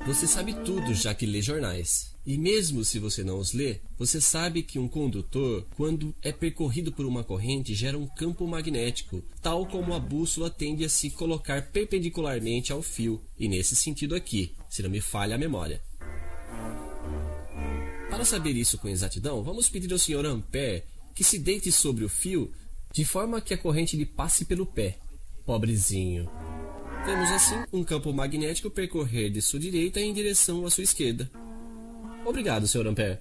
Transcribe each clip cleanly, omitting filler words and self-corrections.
Você sabe tudo, já que lê jornais. E mesmo se você não os lê, você sabe que um condutor, quando é percorrido por uma corrente, gera um campo magnético, tal como a bússola tende a se colocar perpendicularmente ao fio, e nesse sentido aqui, se não me falha a memória. Para saber isso com exatidão, vamos pedir ao Sr. Ampère que se deite sobre o fio, de forma que a corrente lhe passe pelo pé. Pobrezinho. Temos assim um campo magnético percorrer de sua direita em direção à sua esquerda. Obrigado, Sr. Ampère.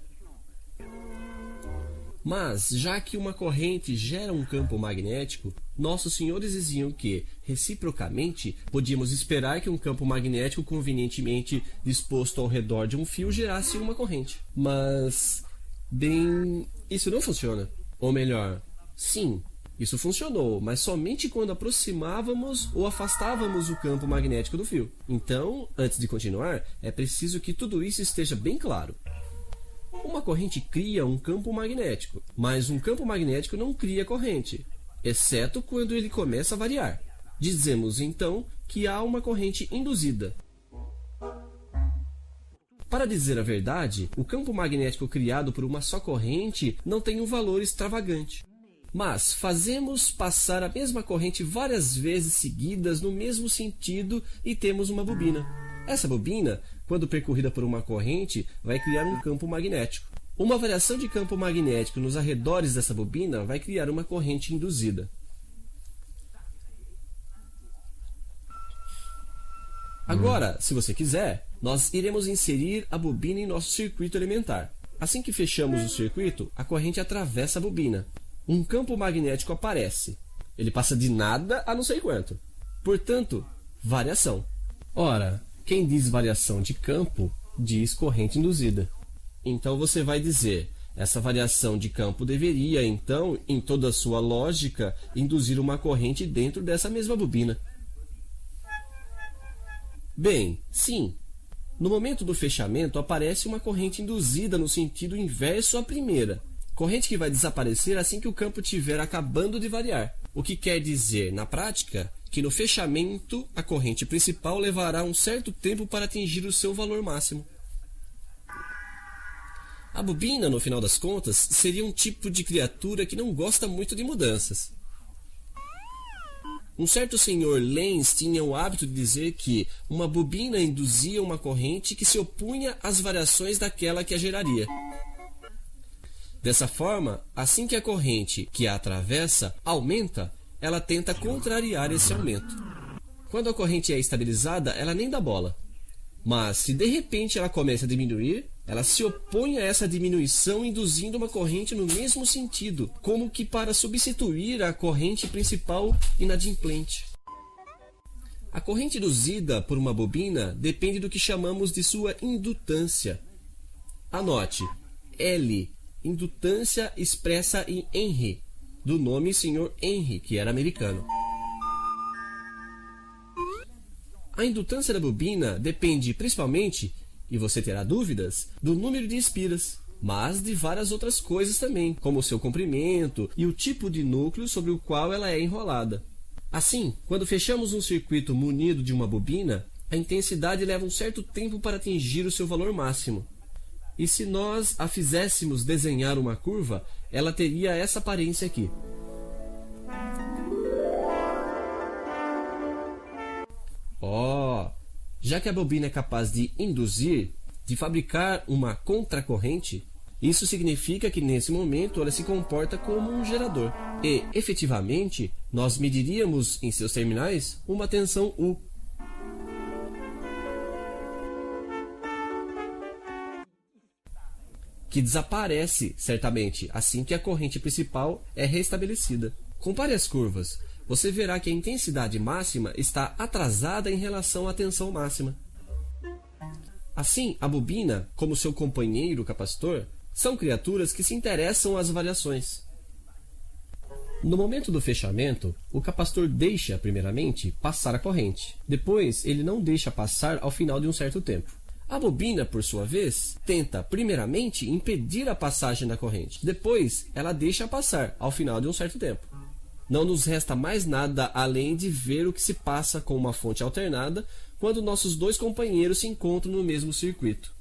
Mas, já que uma corrente gera um campo magnético, nossos senhores diziam que, reciprocamente, podíamos esperar que um campo magnético convenientemente disposto ao redor de um fio gerasse uma corrente. Mas, bem, isso não funciona. Ou melhor, sim, isso funcionou, mas somente quando aproximávamos ou afastávamos o campo magnético do fio. Então, antes de continuar, é preciso que tudo isso esteja bem claro. Uma corrente cria um campo magnético, mas um campo magnético não cria corrente, exceto quando ele começa a variar. Dizemos então que há uma corrente induzida. Para dizer a verdade, o campo magnético criado por uma só corrente não tem um valor extravagante. Mas fazemos passar a mesma corrente várias vezes seguidas no mesmo sentido e temos uma bobina. Essa bobina, quando percorrida por uma corrente, vai criar um campo magnético. Uma variação de campo magnético nos arredores dessa bobina vai criar uma corrente induzida. Agora, se você quiser, nós iremos inserir a bobina em nosso circuito elementar. Assim que fechamos o circuito, a corrente atravessa a bobina. Um campo magnético aparece. Ele passa de nada a não sei quanto. Portanto, variação. Ora, quem diz variação de campo, diz corrente induzida. Então você vai dizer, essa variação de campo deveria, então, em toda a sua lógica, induzir uma corrente dentro dessa mesma bobina. Bem, sim. No momento do fechamento, aparece uma corrente induzida no sentido inverso à primeira. Corrente que vai desaparecer assim que o campo estiver acabando de variar. O que quer dizer, na prática, que no fechamento a corrente principal levará um certo tempo para atingir o seu valor máximo. A bobina, no final das contas, seria um tipo de criatura que não gosta muito de mudanças. Um certo senhor Lenz tinha o hábito de dizer que uma bobina induzia uma corrente que se opunha às variações daquela que a geraria. Dessa forma, assim que a corrente que a atravessa aumenta, ela tenta contrariar esse aumento. Quando a corrente é estabilizada, ela nem dá bola. Mas, se de repente ela começa a diminuir, ela se opõe a essa diminuição, induzindo uma corrente no mesmo sentido, como que para substituir a corrente principal inadimplente. A corrente induzida por uma bobina depende do que chamamos de sua indutância. Anote, L, indutância expressa em Henry, do nome Sr. Henry, que era americano. A indutância da bobina depende principalmente, e você terá dúvidas, do número de espiras, mas de várias outras coisas também, como o seu comprimento e o tipo de núcleo sobre o qual ela é enrolada. Assim, quando fechamos um circuito munido de uma bobina, a intensidade leva um certo tempo para atingir o seu valor máximo. E se nós a fizéssemos desenhar uma curva, ela teria essa aparência aqui. Já que a bobina é capaz de induzir, de fabricar uma contracorrente, isso significa que nesse momento ela se comporta como um gerador. E, efetivamente, nós mediríamos em seus terminais uma tensão U. Que desaparece, certamente, assim que a corrente principal é restabelecida. Compare as curvas. Você verá que a intensidade máxima está atrasada em relação à tensão máxima. Assim, a bobina, como seu companheiro capacitor, são criaturas que se interessam às variações. No momento do fechamento, o capacitor deixa, primeiramente, passar a corrente. Depois, ele não deixa passar ao final de um certo tempo. A bobina, por sua vez, tenta, primeiramente, impedir a passagem da corrente. Depois, ela deixa passar ao final de um certo tempo. Não nos resta mais nada além de ver o que se passa com uma fonte alternada, quando nossos dois companheiros se encontram no mesmo circuito.